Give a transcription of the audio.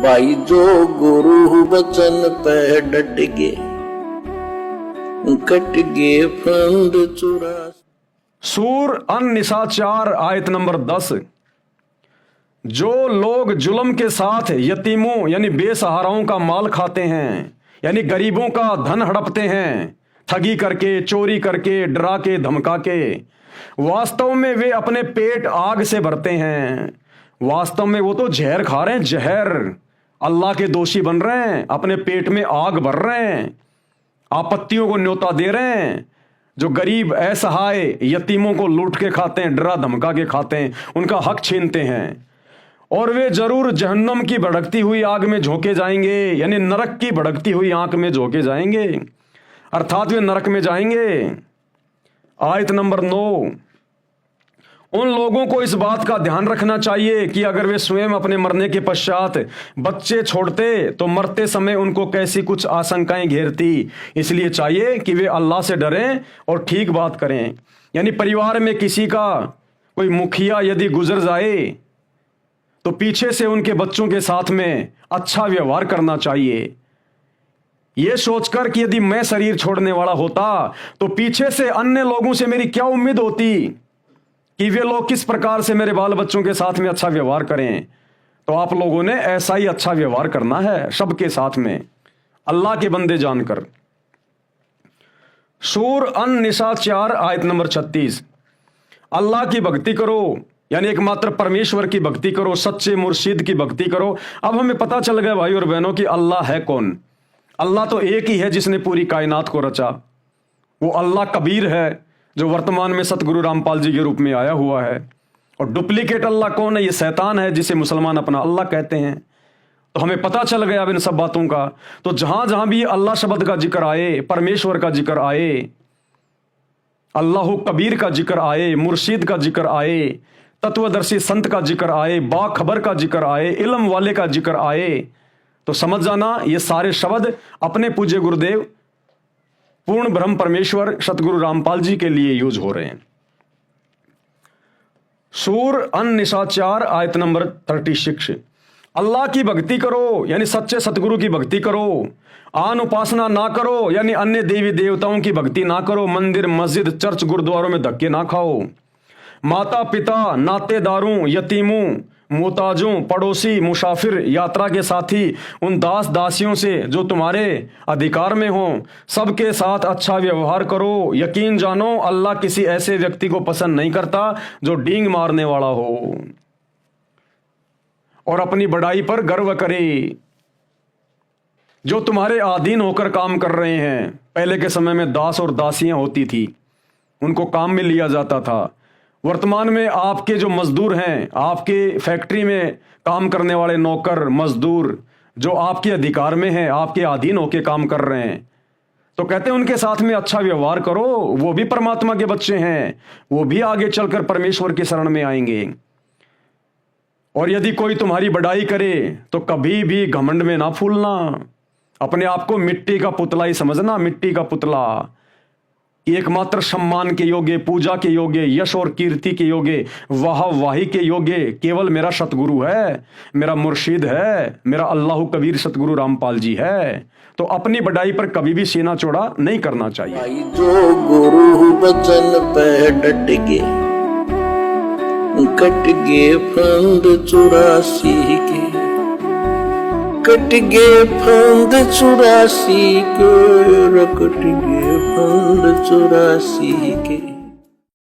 भाई जो गुरु बचन पे डट गे, कट गे फंद चुरा। सूर अन-निसा 4 आयत नंबर 10। जो लोग जुल्म के साथ यतीमों यानी बेसहाराओं का माल खाते हैं, यानी गरीबों का धन हड़पते हैं, ठगी करके, चोरी करके, डरा के, धमका के, वास्तव में वे अपने पेट आग से भरते हैं। वास्तव में वो तो जहर खा रहे हैं, जहर। अल्लाह के दोषी बन रहे हैं, अपने पेट में आग भर रहे हैं, आपत्तियों को न्योता दे रहे हैं। जो गरीब असहाय यतीमों को लूट के खाते हैं, डरा धमका के खाते हैं, उनका हक छीनते हैं, और वे जरूर जहन्नम की भड़कती हुई आग में झोंके जाएंगे, यानी नरक की भड़कती हुई आंख में झोंके जाएंगे, अर्थात वे नरक में जाएंगे। आयत नंबर 9। उन लोगों को इस बात का ध्यान रखना चाहिए कि अगर वे स्वयं अपने मरने के पश्चात बच्चे छोड़ते तो मरते समय उनको कैसी कुछ आशंकाएं घेरती। इसलिए चाहिए कि वे अल्लाह से डरें और ठीक बात करें। यानी परिवार में किसी का कोई मुखिया यदि गुजर जाए तो पीछे से उनके बच्चों के साथ में अच्छा व्यवहार करना चाहिए, यह सोचकर कि यदि मैं शरीर छोड़ने वाला होता तो पीछे से अन्य लोगों से मेरी क्या उम्मीद होती कि वे लोग किस प्रकार से मेरे बाल बच्चों के साथ में अच्छा व्यवहार करें। तो आप लोगों ने ऐसा ही अच्छा व्यवहार करना है सबके साथ में, अल्लाह के बंदे जानकर। सूर अन-निसा 4 आयत नंबर 36। अल्लाह की भक्ति करो, यानी एकमात्र परमेश्वर की भक्ति करो, सच्चे मुर्शिद की भक्ति करो। अब हमें पता चल गया भाई और बहनों कि अल्लाह है कौन। अल्लाह तो एक ही है जिसने पूरी कायनात को रचा। वो अल्लाह कबीर है जो वर्तमान में सतगुरु रामपाल जी के रूप में आया हुआ है। और डुप्लीकेट अल्लाह कौन है? ये शैतान है जिसे मुसलमान अपना अल्लाह कहते हैं। तो हमें पता चल गया अब इन सब बातों का। तो जहां जहां भी अल्लाह शब्द का जिक्र आए, परमेश्वर का जिक्र आए, अल्लाह कबीर का जिक्र आए, मुर्शिद का जिक्र आए, तत्वदर्शी संत का जिक्र आए, बाखबर का जिक्र आए, इल्म वाले का जिक्र आए, तो समझ जाना ये सारे शब्द अपने पूज्य गुरुदेव पूर्ण ब्रह्म परमेश्वर सतगुरु रामपाल जी के लिए यूज हो रहे हैं। सूर अन-निसा 4 आयत नंबर 36। अल्लाह की भक्ति करो, यानी सच्चे सतगुरु की भक्ति करो। आन उपासना ना करो, यानी अन्य देवी देवताओं की भक्ति ना करो। मंदिर, मस्जिद, चर्च, गुरुद्वारों में धक्के ना खाओ। माता पिता, नातेदारों, यतीमों, मोहताजों, पड़ोसी, मुसाफिर, यात्रा के साथी, उन दास दासियों से जो तुम्हारे अधिकार में हो, सबके साथ अच्छा व्यवहार करो। यकीन जानो अल्लाह किसी ऐसे व्यक्ति को पसंद नहीं करता जो डींग मारने वाला हो और अपनी बड़ाई पर गर्व करे। जो तुम्हारे अधीन होकर काम कर रहे हैं, पहले के समय में दास और दासियां होती थी, उनको काम में लिया जाता था। वर्तमान में आपके जो मजदूर हैं, आपके फैक्ट्री में काम करने वाले नौकर मजदूर जो आपके अधिकार में हैं, आपके अधीन होकर काम कर रहे हैं, तो कहते हैं उनके साथ में अच्छा व्यवहार करो। वो भी परमात्मा के बच्चे हैं, वो भी आगे चलकर परमेश्वर की शरण में आएंगे। और यदि कोई तुम्हारी बड़ाई करे तो कभी भी घमंड में ना फूलना। अपने आप को मिट्टी का पुतला ही समझना, मिट्टी का पुतला। एकमात्र सम्मान के योग्य, पूजा के योग्य, यश और कीर्ति के योग्य, वाही के योग्य केवल मेरा सतगुरु है, मेरा मुर्शिद है, मेरा अल्लाह कबीर सतगुरु रामपाल जी है। तो अपनी बड़ाई पर कभी भी सीना चौड़ा नहीं करना चाहिए। भाई जो गुरु बचन पे डट गे, कट गे फंद 84 के, कट गे फंद 84 के, कट गे फंद 84 के।